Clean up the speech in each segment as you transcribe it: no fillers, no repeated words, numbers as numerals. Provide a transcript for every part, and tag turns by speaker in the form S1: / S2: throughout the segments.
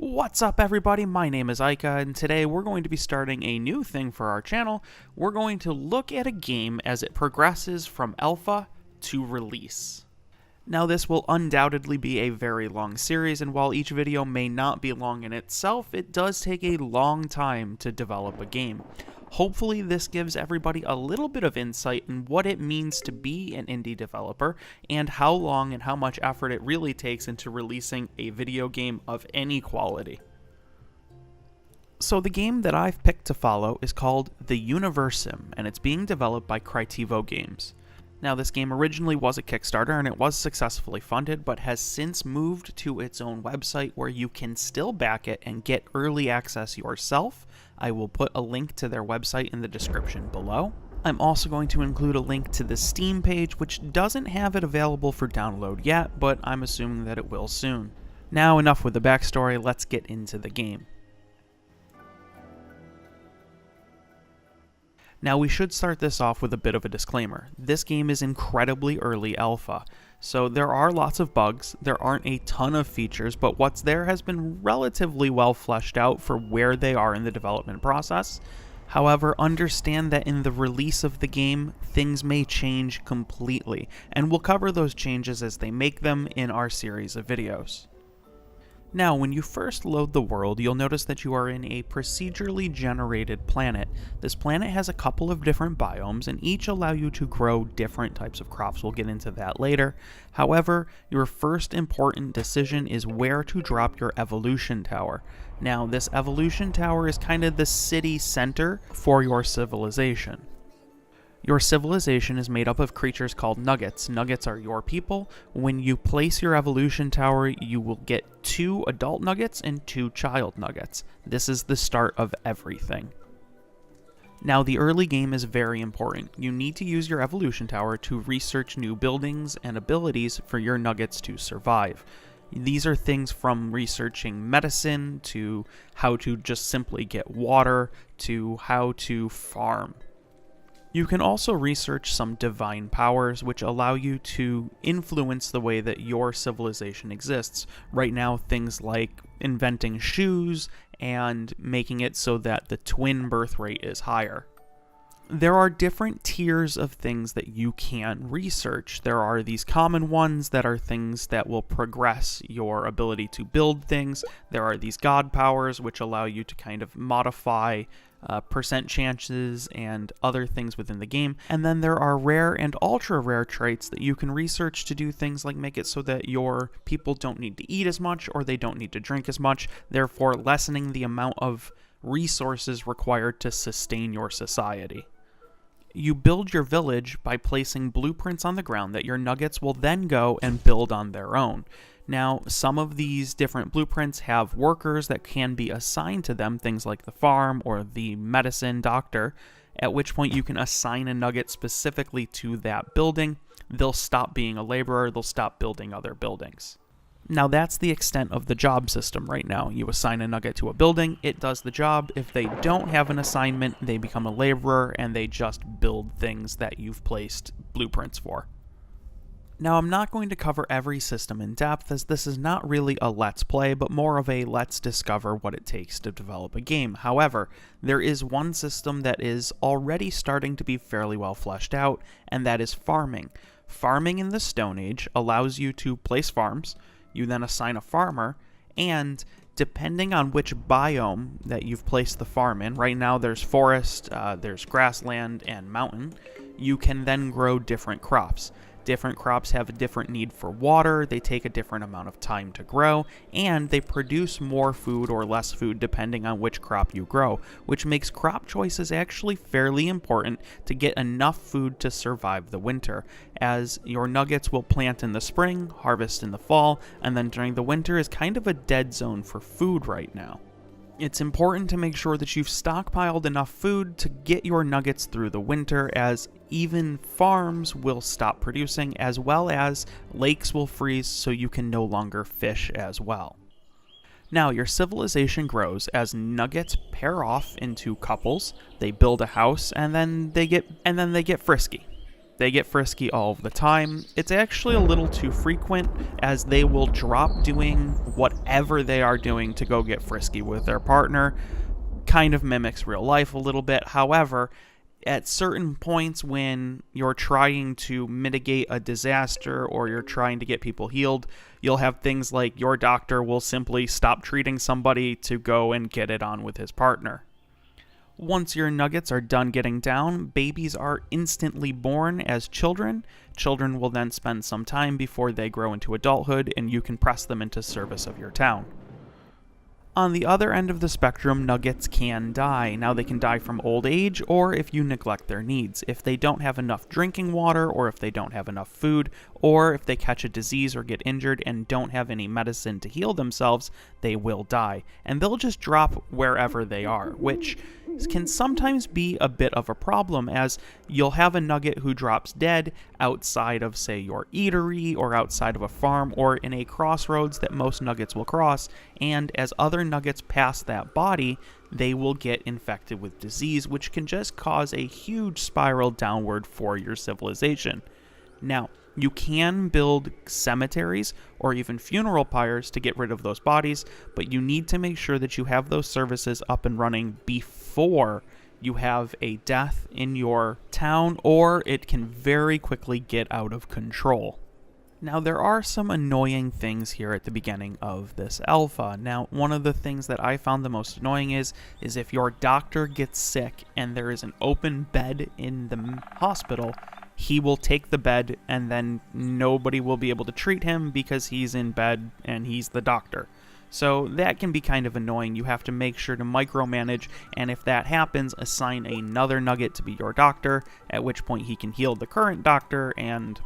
S1: What's up, everybody? My name is Aika, and today we're going to be starting a new thing for our channel. We're going to look at a game as it progresses from alpha to release. Now, this will undoubtedly be a very long series, and while each video may not be long in itself, it does take a long time to develop a game. Hopefully this gives everybody a little bit of insight in what it means to be an indie developer and how long and how much effort it really takes into releasing a video game of any quality. So the game that I've picked to follow is called the Universim, and it's being developed by Critivo Games. Now, this game originally was a Kickstarter and it was successfully funded, but has since moved to its own website where you can still back it and get early access yourself. I will put a link to their website in the description below. I'm also going to include a link to the Steam page, which doesn't have it available for download yet, but I'm assuming that it will soon. Now, enough with the backstory, let's get into the game. Now, we should start this off with a bit of a disclaimer. This game is incredibly early alpha, so there are lots of bugs, there aren't a ton of features, but what's there has been relatively well fleshed out for where they are in the development process. However, understand that in the release of the game, things may change completely, and we'll cover those changes as they make them in our series of videos. Now, when you first load the world, you'll notice that you are in a procedurally generated planet. This planet has a couple of different biomes, and each allow you to grow different types of crops. We'll get into that later. However, your first important decision is where to drop your evolution tower. Now, this evolution tower is kind of the city center for your civilization. Your civilization is made up of creatures called nuggets. Nuggets are your people. When you place your evolution tower, you will get 2 adult nuggets and 2 child nuggets. This is the start of everything. Now, the early game is very important. You need to use your evolution tower to research new buildings and abilities for your nuggets to survive. These are things from researching medicine to how to just simply get water to how to farm. You can also research some divine powers which allow you to influence the way that your civilization exists. Right now, things like inventing shoes and making it so that the twin birth rate is higher. There are different tiers of things that you can research. There are these common ones that are things that will progress your ability to build things. There are these god powers which allow you to kind of modify percent chances and other things within the game. And then there are rare and ultra rare traits that you can research to do things like make it so that your people don't need to eat as much or they don't need to drink as much, therefore lessening the amount of resources required to sustain your society. You build your village by placing blueprints on the ground that your nuggets will then go and build on their own. Now, some of these different blueprints have workers that can be assigned to them, things like the farm or the medicine doctor, at which point you can assign a nugget specifically to that building. They'll stop being a laborer, they'll stop building other buildings. Now, that's the extent of the job system right now. You assign a nugget to a building, it does the job. If they don't have an assignment, they become a laborer and they just build things that you've placed blueprints for. Now, I'm not going to cover every system in depth, as this is not really a let's play, but more of a let's discover what it takes to develop a game. However, there is one system that is already starting to be fairly well fleshed out, and that is farming. Farming in the Stone Age allows you to place farms. You then assign a farmer, and depending on which biome that you've placed the farm in, right now there's forest, there's grassland, and mountain, you can then grow different crops. Different crops have a different need for water, they take a different amount of time to grow, and they produce more food or less food depending on which crop you grow, which makes crop choices actually fairly important to get enough food to survive the winter, as your nuggets will plant in the spring, harvest in the fall, and then during the winter is kind of a dead zone for food right now. It's important to make sure that you've stockpiled enough food to get your nuggets through the winter, as even farms will stop producing, as well as lakes will freeze so you can no longer fish as well. Now, your civilization grows as nuggets pair off into couples, they build a house, and then they get frisky. They get frisky all of the time. It's actually a little too frequent, as they will drop doing whatever they are doing to go get frisky with their partner. Kind of mimics real life a little bit. However, at certain points when you're trying to mitigate a disaster or you're trying to get people healed, you'll have things like your doctor will simply stop treating somebody to go and get it on with his partner. Once your nuggets are done getting down, babies are instantly born as children. Children will then spend some time before they grow into adulthood, and you can press them into service of your town. On the other end of the spectrum, nuggets can die. Now, they can die from old age or if you neglect their needs. If they don't have enough drinking water, or if they don't have enough food, or if they catch a disease or get injured and don't have any medicine to heal themselves, they will die. And they'll just drop wherever they are, which can sometimes be a bit of a problem, as you'll have a nugget who drops dead outside of, say, your eatery or outside of a farm or in a crossroads that most nuggets will cross, and as other nuggets pass that body, they will get infected with disease, which can just cause a huge spiral downward for your civilization. Now, you can build cemeteries or even funeral pyres to get rid of those bodies, but you need to make sure that you have those services up and running before you have a death in your town, or it can very quickly get out of control. Now, there are some annoying things here at the beginning of this alpha. Now, one of the things that I found the most annoying is if your doctor gets sick and there is an open bed in the hospital, he will take the bed and then nobody will be able to treat him because he's in bed and he's the doctor. So that can be kind of annoying. You have to make sure to micromanage, and if that happens, assign another nugget to be your doctor, at which point he can heal the current doctor and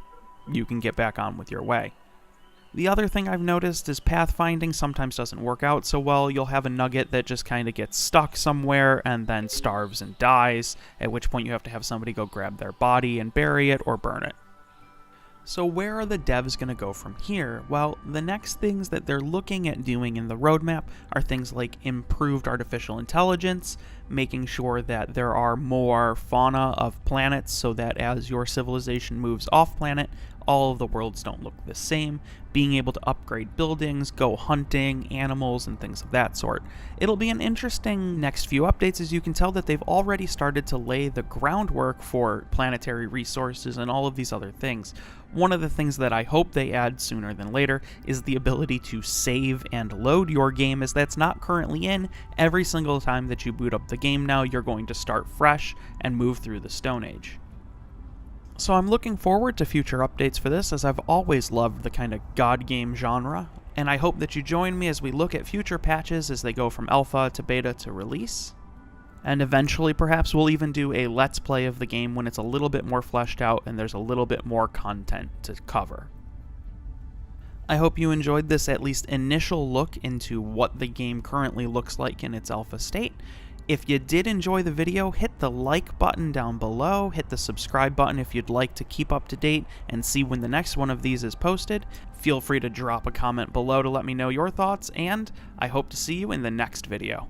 S1: you can get back on with your way. The other thing I've noticed is pathfinding sometimes doesn't work out so well. You'll have a nugget that just kind of gets stuck somewhere and then starves and dies, at which point you have to have somebody go grab their body and bury it or burn it. So where are the devs going to go from here? Well, the next things that they're looking at doing in the roadmap are things like improved artificial intelligence, making sure that there are more fauna of planets so that as your civilization moves off planet, all of the worlds don't look the same, being able to upgrade buildings, go hunting, animals, and things of that sort. It'll be an interesting next few updates, as you can tell that they've already started to lay the groundwork for planetary resources and all of these other things. One of the things that I hope they add sooner than later is the ability to save and load your game, as that's not currently in. Every single time that you boot up the game now, you're going to start fresh and move through the Stone Age. So I'm looking forward to future updates for this, as I've always loved the kind of god game genre, and I hope that you join me as we look at future patches as they go from alpha to beta to release. And eventually perhaps we'll even do a let's play of the game when it's a little bit more fleshed out and there's a little bit more content to cover. I hope you enjoyed this at least initial look into what the game currently looks like in its alpha state. If you did enjoy the video, hit the like button down below, hit the subscribe button if you'd like to keep up to date and see when the next one of these is posted. Feel free to drop a comment below to let me know your thoughts, and I hope to see you in the next video.